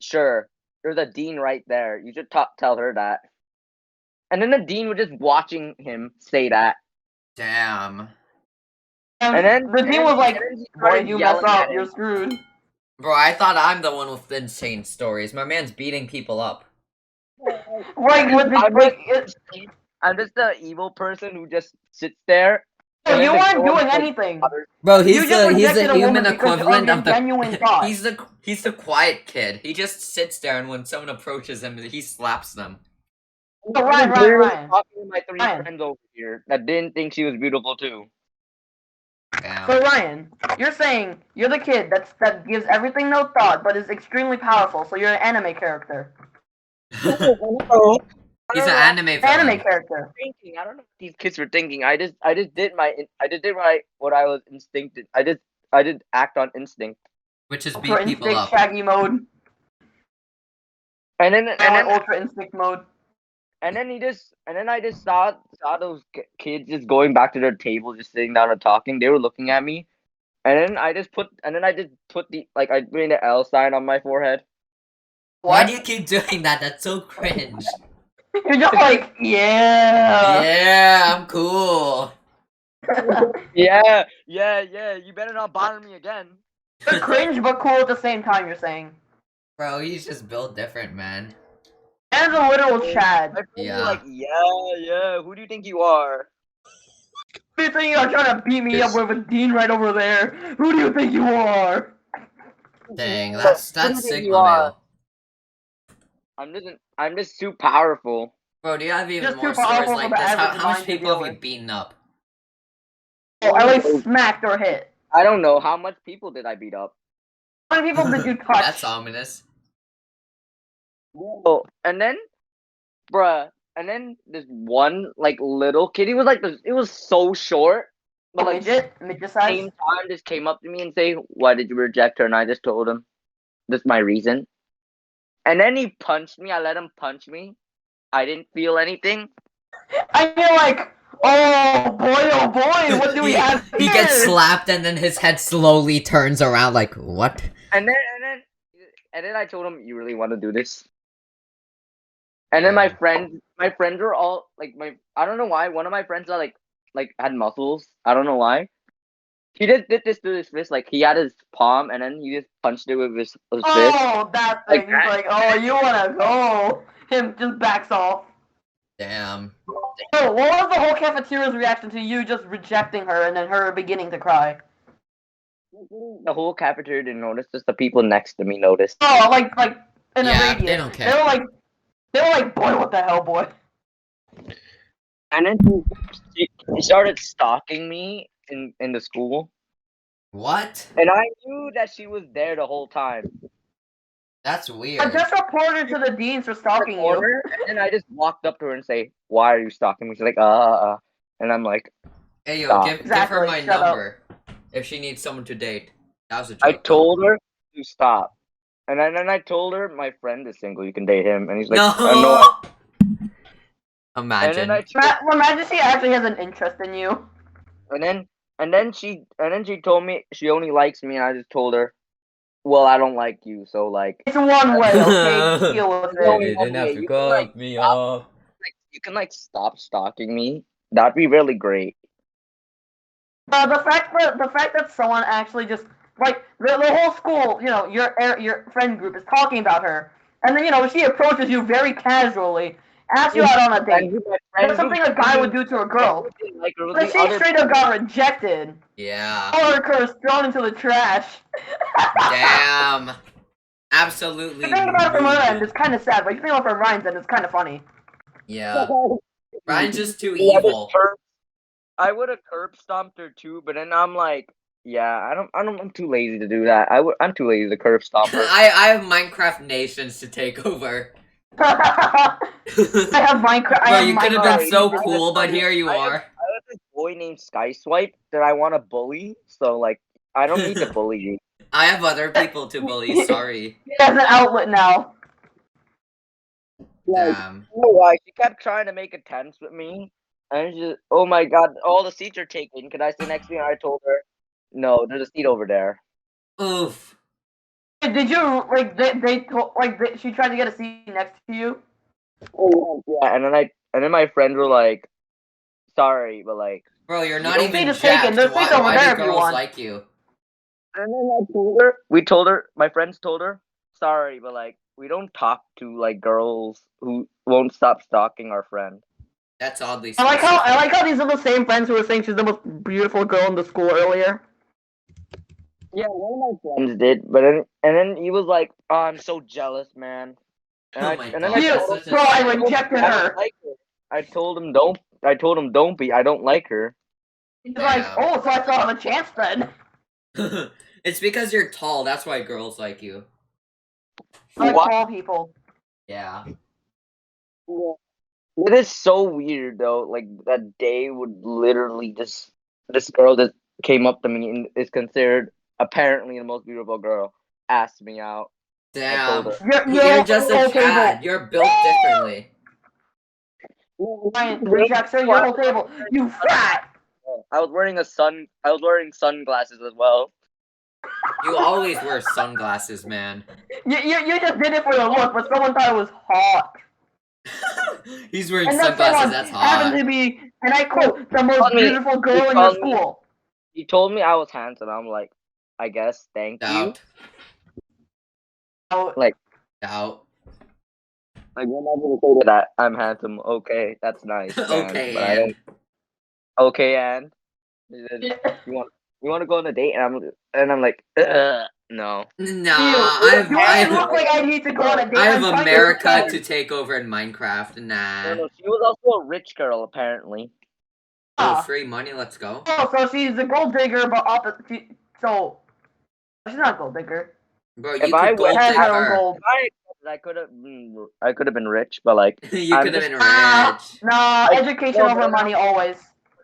sure. There's a dean right there. You should tell her that." And then the dean was just watching him say that. Damn. And then- the and team then was he- like, and then he boy, started you mess yelling up, at you're him. screwed. Bro, I thought I'm the one with insane stories. My man's beating people up. Like, with the, I'm like, I'm just the evil person who just sits there. and you then weren't ignores, doing like, anything. others. Bro, You he's just the rejected a human woman because equivalent of of your genuine the thought. he's the quiet kid. He just sits there and when someone approaches him, he slaps them. So, Ryan, I'm literally Ryan. talking to my three Ryan. friends over here that didn't think she was beautiful too. Damn. So Ryan, you're saying you're the kid that gives everything no thought, but is extremely powerful. So you're an anime character. He's an anime villain. Anime character. Thinking. I don't know what these kids were thinking. I just did what I was instincted. I did act on instinct. Which is beat Ultra people instinct up. shaggy mode. And then Ultra instinct mode. I just saw those kids just going back to their table, just sitting down and talking. They were looking at me, and then I just put the I made an L sign on my forehead. Why do you keep doing that? That's so cringe. You're just like, yeah. Yeah, I'm cool. Yeah. You better not bother me again. You're cringe but cool at the same time. You're saying. Bro, he's just built different, man. As a literal Chad. My friends Yeah. were like, yeah. Who do you think you are? Who do you think you're trying to beat me up with a dean right over there? Who do you think you are? Dang, Who that's do you think Sigma you are? male. I'm just too powerful. Bro, do you have even Just more too powerful stories for like the this? average How much mind to people deal have you with. beaten up? Oh, at least smacked or hit. I don't know how much people did I beat up. How many people did you touch? That's ominous. Oh, and then, bruh, and then this one like little kid. He was like it was so short, but like midget size. same time, just came up to me and say, "Why did you reject her?" And I just told him, "This is my reason." And then he punched me. I let him punch me. I didn't feel anything. I feel like, oh boy, what do we have here? He gets slapped and then his head slowly turns around like, what? And then I told him, "You really want to do this?" And then my friends were all like, I don't know why. One of my friends are like had muscles. I don't know why. He just did this to his fist. Like he had his palm, and then he just punched it with his fist. Oh, that thing. Like He's that. like, oh, you wanna go? Him just backs off. Damn. So, what was the whole cafeteria's reaction to you just rejecting her and then her beginning to cry? The whole cafeteria didn't notice. Just the people next to me noticed. Oh, like in a Yeah, radius. they don't care. They were like, boy, what the hell, boy? And then he started stalking me in the school. What? And I knew that she was there the whole time. That's I weird. just reported to the deans for stalking you. And I just walked up to her and say, "Why are you stalking me?" She's like, And I'm like, Hey, yo, stop. give her Exactly, my shut up. number. If she needs someone to date. That was a joke. I told her to stop. And then I told her my friend is single, you can date him. And he's like, no! no. Imagine. Imagine she actually has an interest in you. And then she told me she only likes me, and I just told her, well, I don't like you, so like It's one way, okay? Deal with No, it. You didn't have to you cut can, like, me stop. off. you can like stop stalking me. That'd be really great. The fact that someone actually just like the whole school, you know, your friend group is talking about her, and then she approaches you very casually, asks you out on a date. That's something a guy would do to a girl. But she straight up got rejected. Yeah. All her curves thrown into the trash. Damn. Absolutely. The thing about it from her end is kind of sad, but you think about it from Ryan's end, it's kind of funny. Yeah. Ryan's just too evil. I would have curb stomped her too, but then I'm like, yeah, I'm too lazy to do that. I'm too lazy to curb stomp her. I have Minecraft nations to take over. I have Minecraft. Bro, you could have been so cool, but here you are. I have this boy named SkySwipe that I want to bully, so like I don't need to bully you. I have other people to bully, sorry. He has an outlet now. Damn. I don't know why she kept trying to make attempts with me. And just, oh my god, all the seats are taken. Can I sit next to you? And I told her, no, there's a seat over there. Oof. Did you she tried to get a seat next to you? Oh yeah, and then my friends were like, sorry, but like, bro, you're not even just jacked. taken. There's seats over Why there do if you girls want. like you? And then we told her, my friends told her, sorry, but like, we don't talk to like girls who won't stop stalking our friend. That's oddly I specific. like how these are the same friends who were saying she's the most beautiful girl in the school earlier. Yeah, one of my friends did, but then he was like, "Oh, I'm so jealous, man." And Oh my then God, I rejected her. I told him don't. I told him don't be. I don't like her. He's like, oh, so I still have a chance then. It's because you're tall. That's why girls like you. I like tall people. Yeah. It is so weird though. Like that day would literally just this girl that came up to me and is considered apparently the most beautiful girl asked me out. Damn. You're You're just a cat. You're built differently. Ryan rejects her. Your whole table. You fat. I was wearing sunglasses as well. You always wear sunglasses, man. You just did it for the look, but someone thought it was hot. He's wearing And sunglasses, that's hot. happened to be, and I quote, the most beautiful girl in your school. He told me I was handsome. I'm like, I guess, thank you. Like, doubt. Like, when I'm gonna say to that, I'm handsome. Okay, that's nice. Okay, and. Okay, and you want to go on a date? And I'm like, no. Nah, I look like I need to go on a date. I have America to take over in Minecraft. Nah. No, she was also a rich girl, apparently. Oh, free money, let's go. Oh, so she's a gold digger, but so she's not a gold digger. Bro, you If I could gold went Has dig her own her. gold. I could have been rich, but like You I'm could have just- been Nah, rich. nah, education no, over but money always.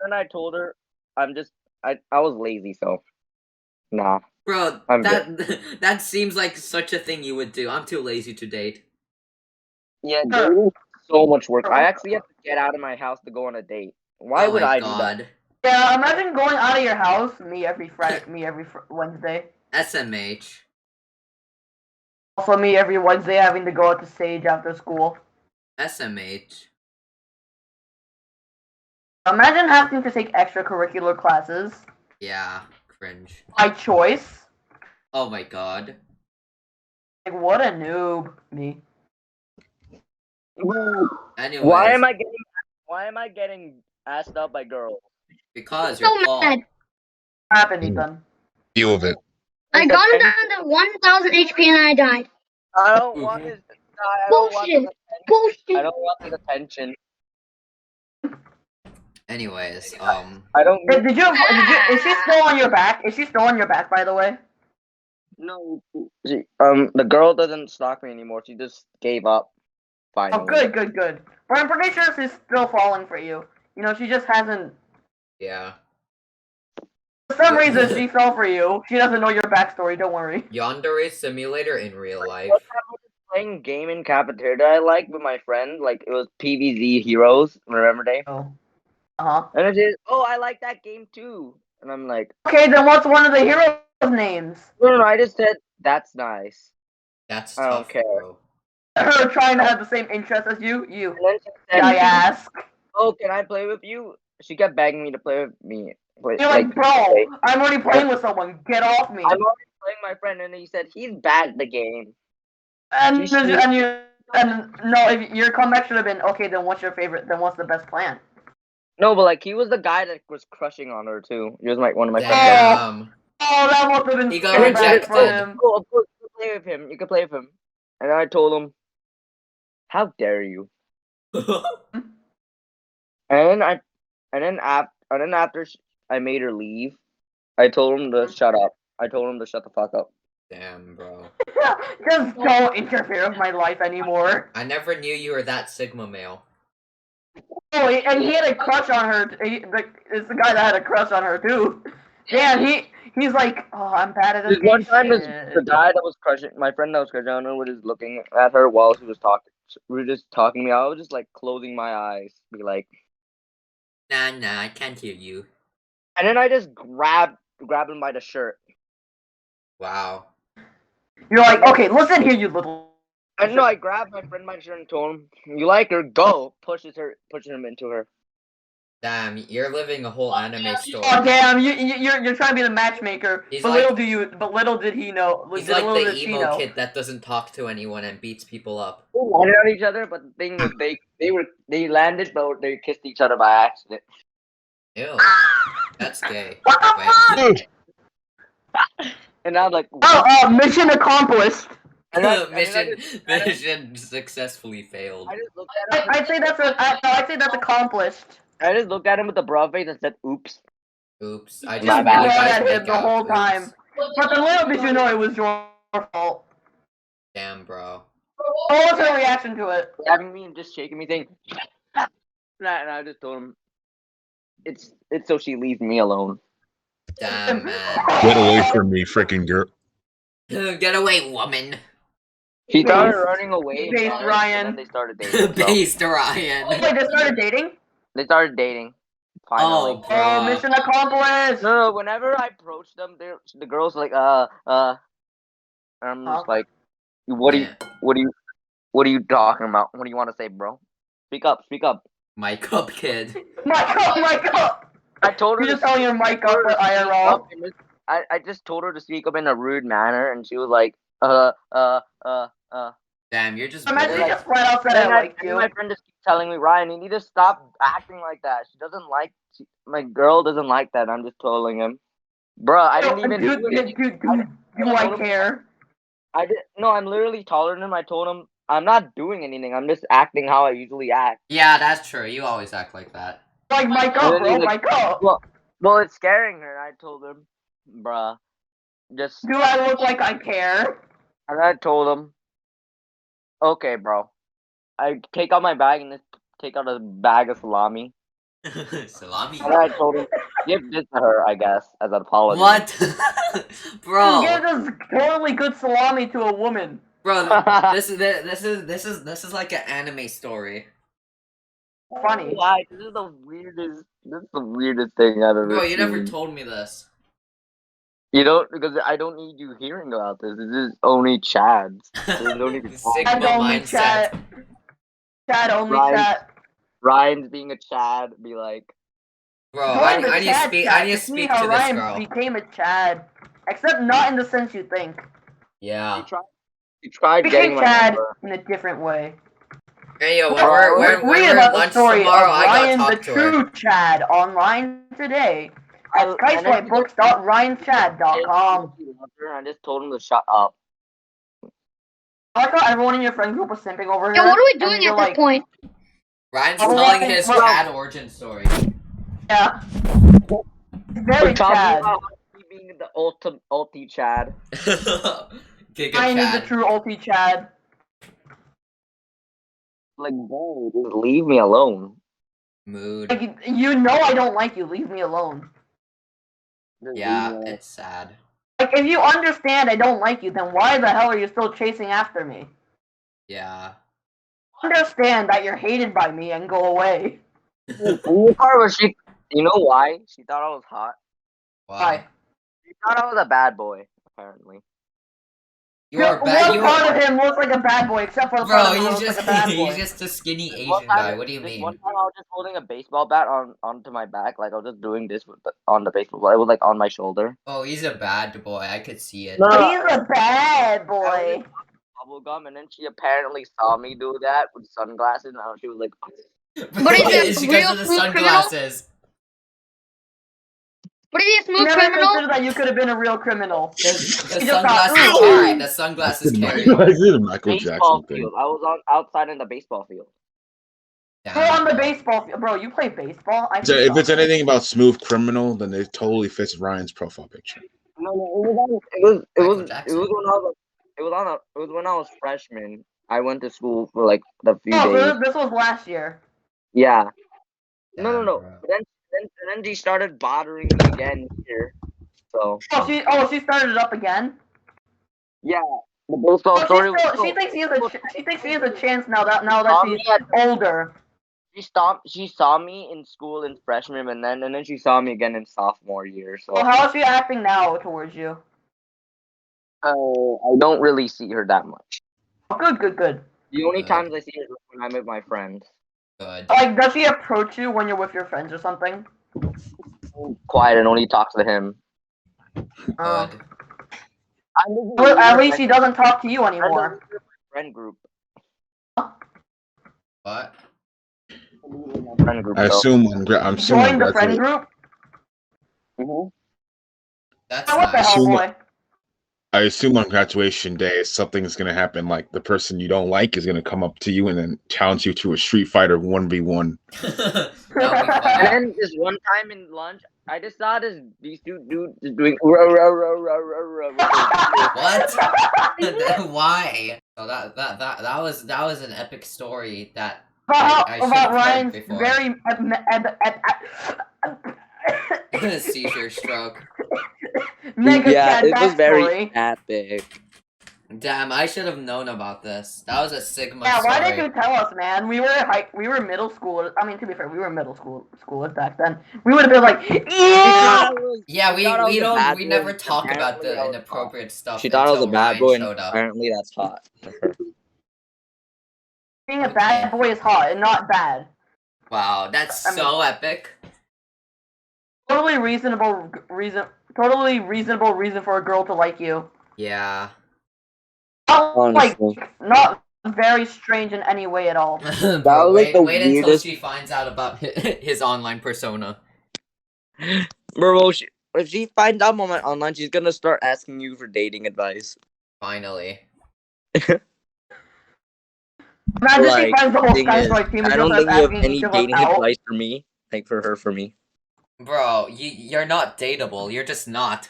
then I told her I was lazy, so nah. Bro, I'm that seems like such a thing you would do. I'm too lazy to date. Yeah, Sure. dating is so much work. Sure. I actually have to get out of my house to go on a date. Why Oh would my I do that? god. Yeah, imagine going out of your house, me every Wednesday. SMH. Also me every Wednesday having to go out to Sage after school. SMH. Imagine having to take extracurricular classes Yeah, cringe. by choice. Oh my god. Like, what a noob, me. Anyways, Why am I getting asked out by girls? because So you're Paul. mad. What happened, Ethan? Deal with it. I got him down to 1,000 HP and I died. I don't want his. I don't want his Bullshit. attention. Bullshit. I don't want his attention. Anyways, I don't. Did you? Is she still on your back? Is she still on your back, by the way? No. The girl doesn't stalk me anymore. She just gave up. Finally. Oh, good. But I'm pretty sure she's still falling for you. You know, she just hasn't. yeah. For some reason, she fell for you. She doesn't know your backstory. Don't worry. Yandere Simulator in real life. One time I was playing game in cafeteria I liked with my friend. Like it was PvZ Heroes. Remember they? Oh. Uh huh. And it is. Oh, I like that game too. And I'm like, Okay, then what's one of the heroes' names? no. I just said that's nice. That's I don't tough, care. bro. Her trying to have the same interest as you. You. And then she said, I ask. "Oh, can I play with you?" She kept begging me to play with me. You're like, bro, I'm already playing with someone. Get off me. I'm already playing my friend, and he said he's bad at the game. And no, if your comeback should have been, okay, then what's your favorite? Then what's the best plan? No, but like he was the guy that was crushing on her too. He was like one of my friends. Damn. Oh, that must have been He got so bad rejected. for him. Oh, of course, you can play with him. You can play with him. And I told him, "How dare you?" And then after I made her leave, I told him to shut up. I told him to shut the fuck up. Damn, bro. Just don't interfere with my life anymore. I never knew you were that Sigma male. Oh, and he had a crush on her. It's the guy that had a crush on her too. Yeah, he's like, oh, I'm bad at this. One time, the guy that was crushing, my friend that was crushing on her, was just looking at her while she was talking. We were just talking to me. I was just like closing my eyes, be like, Nah, I can't hear you. and then I just grabbed him by the shirt. Wow. You're like, okay, listen here, you little. And no, I grabbed my friend by the shirt and told him, "You like her? Go!" Pushes him into her. Damn, you're living a whole anime story. Oh damn, you're trying to be the matchmaker. He's But like- little did he know. He's Little like the did she emo know. kid that doesn't talk to anyone and beats people up. They landed on each other, but the thing was they landed, but they kissed each other by accident. Ew. That's gay. What the Wait. fuck? And I was like, Oh, mission accomplished. and then Mission successfully failed. I just looked at him. I'd say that's accomplished. I just looked at him with a broad face and said, "Oops." Oops. I Just just bad. made you throw guys at him make the out. whole Oops. time. But then little did you know it was your fault. Damn, bro. What was her reaction to it? Having me and just shaking me, saying, and I just told him, "It's so she leaves me alone." Damn, man. Get away from me, freaking girl. Get away, woman. She started Based- running away. based and Ryan. then they started dating. So Based Ryan. Wait, they started dating? they started dating. Finally. Oh, Oh, mission accomplished. No, whenever I approach them, the girls like, and I'm just like, what are you talking about? What do you want to say, bro? Speak up. My cup kid. Mic up. I told her You're just to telling your mic up for IRL. I just told her to speak up in a rude manner, and she was like, Damn, you're just Imagine bullying. you just flat out said I like and you. my friend just keeps telling me, "Ryan, you need to stop acting like that. She doesn't like, my girl doesn't like that." I'm just telling him, bruh, I didn't even do anything. Do I care? No, I'm literally taller than him. I told him, I'm not doing anything. I'm just acting how I usually act. Yeah, that's true. You always act like that. Like, mic up, bro, mic up. Well, it's scaring her. I told him, bruh, just. Do I look like I care? And I told him, okay, bro. I take out my bag and just take out a bag of salami. Salami. And I told him, give this to her, I guess, as an apology. What? You Bro. gave this totally good salami to a woman. Bro, this is like an anime story. Funny. Why? This is the weirdest thing I've ever Bro, you seen. never told me this. You don't, because I don't need you hearing about this. This is only Chad's. There's no need to talk. Sigma Chad only mindset. chat. Chad only Ryan. chat. Ryan's being a Chad, be like, Bro, Join the I need to Chad speak. chat I need to see speak how to this Ryan girl. became a Chad, except not in the sense you think. Yeah. he tried Became getting my Chad number. in a different way. Hey yo, Read when we're about at the lunch story tomorrow, of I gotta Ryan the talk to her. True Chad online today at And then he skyswipebooks.ryanchad.com. I just told him to shut up. I thought everyone in your friend group was simping over here. Yeah, what are we and doing you're at this like, point? Ryan's Oh, telling Ryan, his well- Chad origin story. Yeah. Very We're talking Chad. about me being the ulti Chad. Giga Ryan is the Chad. true ulti Chad. Like, bro, just leave me alone. Mood. Like, you know I don't like you. Leave me alone. Just Yeah, leave me alone. it's sad. Like, if you understand I don't like you, then why the hell are you still chasing after me? Yeah. Understand that you're hated by me and go away. You know why? She thought I was hot. Why? She thought I was a bad boy, apparently. You are bad. One You part are. of him looks like a bad boy, except for the Bro, part of him he's looks just like a bad boy. he's just a skinny One Asian time- guy. What do you One mean? time I was just holding a baseball bat onto my back, like I was just doing this on the baseball bat. It was like on my shoulder. Oh, he's a bad boy. I could see it. No, He's a bad boy. Bubble gum, and then she apparently saw me do that with sunglasses, and she was like, But is it It's real because of the smooth sunglasses. But is he a smooth Never criminal? considered that you could have been a real criminal. The He just sunglasses thought, carry. The sunglasses carry. It's a Michael baseball Jackson thing. field. I was outside in the baseball field. We're on the Damn. baseball field. Bro, you play baseball? So if it's anything about Smooth Criminal, then it totally fits Ryan's profile picture. No, it was Michael Jackson. when I was freshman. I went to school for like a few Oh, days. so this was last year. Yeah. Damn, No. bro. Then she started bothering me again here. So Oh, she started it up again. yeah, the baseball Oh, story. she thinks he has a chance now that she's She had- older. She saw me in school in freshman, and then she saw me again in sophomore year. So So how is she acting now towards you? I don't really see her that much. Oh, good. The only Good. times I see her is when I'm with my friends. Good. Like, does she approach you when you're with your friends or something? Quiet and only talks to him. Uh, Good. well, at least she doesn't talk to you anymore. Friend group. What? Friend group. I assume I'm Join the friend group? That's Oh, what the nice. hell, Assume- boy? I assume on graduation day something's gonna happen. Like the person you don't like is gonna come up to you and then challenge you to a Street Fighter 1v1. That'll be And fun. then this one time in lunch, I just saw these two dudes just doing. What? Why? Oh, that was an epic story that I should have About heard Ryan's before. very Seizure stroke. mega sad backstory. epic. Damn, I should have known about this. That was a Sigma Yeah, story. why did you tell us, man? We were middle school. I mean, to be fair, we were middle schoolers back then. We would have been like, yeah. Yeah, She thought I was a bad we boy, never talk about apparently I the was inappropriate stuff. She thought I was a until bad Ryan boy, and showed up. apparently that's hot. Being a bad boy is hot and not bad. Wow, that's I mean- so epic. Totally reasonable reason for a girl to like you. Yeah. Honestly. Not very strange in any way at all. Bro, was, like, the wait until weirdest- she finds out about his online persona. Bro, if she finds out moment online, she's gonna start asking you for dating advice. Finally. Imagine she Like, finds the whole thing is, SkySwipe team and I don't just think you have asking any each of us dating out. advice for me. Like for me. Bro, you're not dateable. You're just not.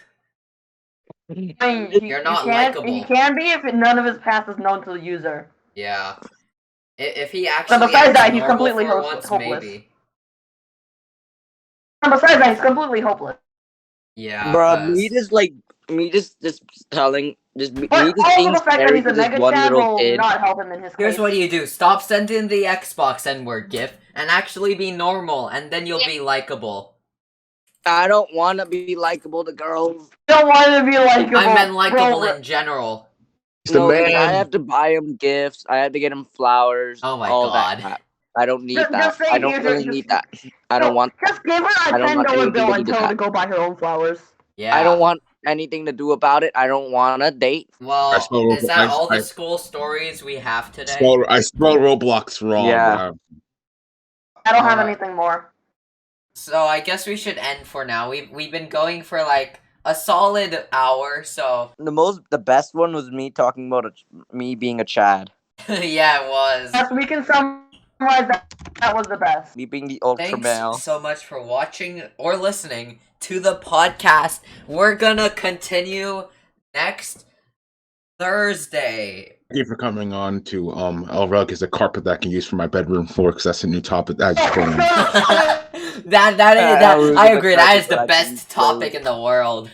I mean, You're not he likable. can be if none of his past is known to the user. Yeah. If he actually But besides acts that, he's normal completely for once, hopeless. maybe. And besides that, he's completely hopeless. Yeah, Bruh, me just telling, just me But just also being the fact that scary he's a to this mega 1 Chad year old will kid. not help him in his Here's case. what you do. Stop sending the Xbox N-word gif and actually be normal, and then you'll be likable. I don't want to be likable to girls. You don't want to be likable. I meant likable in general. He's the No, because I man. have to buy him gifts. I have to get him flowers. Oh my all god. That crap. I don't need Just that. say I don't here's really need that. I don't want. Just give her a I don't want $10 anything bill to and do with tell her that. to go buy her own flowers. Yeah. I don't want anything to do about it. I don't want a date. Well, is that all the I school stories we have today? I spelled Roblox wrong. Yeah. I don't have anything more. So I guess we should end for now. We've been going for like a solid hour, so The best one was me talking about me being a Chad. yeah, it was. Yes, we can summarize that was the best. Me being the ultra male. Thanks so much for watching or listening to the podcast. We're gonna continue next Thursday. Thank you for coming on to El Rug is a carpet that I can use for my bedroom floor because that's a new topic that I just put on. I agree. That is the best topic in the world.